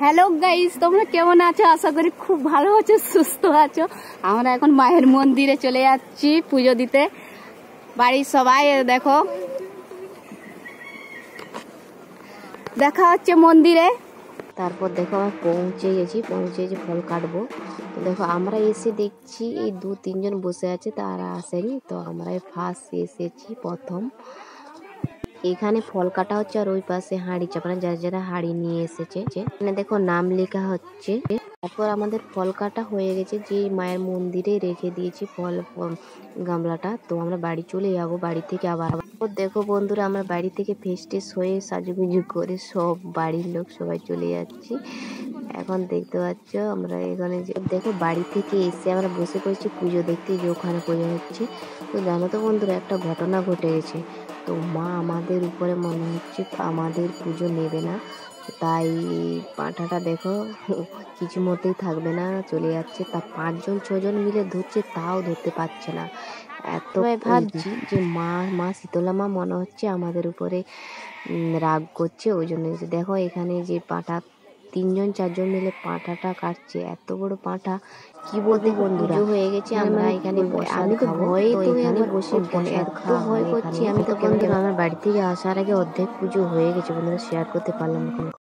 Hello guys, তোমরা কেমন আছো? আশা করি খুব ভালো আছো, সুস্থ আছো। আমরা এখন মায়ের মন্দিরে চলে যাচ্ছি পুজো দিতে। বাড়ির সবাই দেখো, দেখা হচ্ছে মন্দিরে। তারপর দেখো আমরা পৌঁছে গেছি ফল কাটবো। তো দেখো আমরা এসে দেখছি এই 2-3 জন বসে আছে, তারা আসেনি। তো আমরা ফার্স্ট এসেছি প্রথম। এখানে ফল কাটা হচ্ছে আর ওই পাশে হাঁড়ি চাপানো, যারা যারা হাঁড়ি নিয়ে এসেছে। এখানে দেখো নাম লেখা হচ্ছে। তারপর আমাদের ফল কাটা হয়ে গেছে, যে মায়ের মন্দিরে রেখে দিয়েছি ফল গামলাটা। তো আমরা বাড়ি চলে যাবো। বাড়ি থেকে আবার দেখো বন্ধুরা, আমরা বাড়ি থেকে ফেস্টেস হয়ে সাজুগুজু করে সব বাড়ির লোক সবাই চলে যাচ্ছি। এখন দেখতে পাচ্ছ আমরা এখানে দেখো বাড়ি থেকে এসে আমরা বসে পড়েছি পুজো দেখতে, যে ওখানে পুজো হচ্ছে। তো জানো তো বন্ধুরা, একটা ঘটনা ঘটে গেছে। তো মা আমাদের উপরে মনে হচ্ছে আমাদের পুজো নেবে না, তাই পাঁঠাটা দেখো কিছু মতেই থাকবে না, চলে যাচ্ছে। তা 5-6 জন মিলে ধরছে, তাও ধরতে পারছে না। এত ভাবছি যে মা শীতলা মা মনে হচ্ছে আমাদের উপরে রাগ করছে, ওই জন্য। দেখো এখানে যে পাঁঠা 3-4 জন মিলে পাঁঠাটা কাটছে, এত বড় পাঁঠা। কি বলতে বন্ধুরা, হয়ে গেছে। আমরা এখানে আমি তো ভয়ে তো এখানে বসে এত ভয় করছি। আমি তো বন্ধুরা আমার বাড়ি থেকে আসার আগে অর্ধেক পুজো হয়ে গেছে বন্ধুরা, শেয়ার করতে পারলাম না।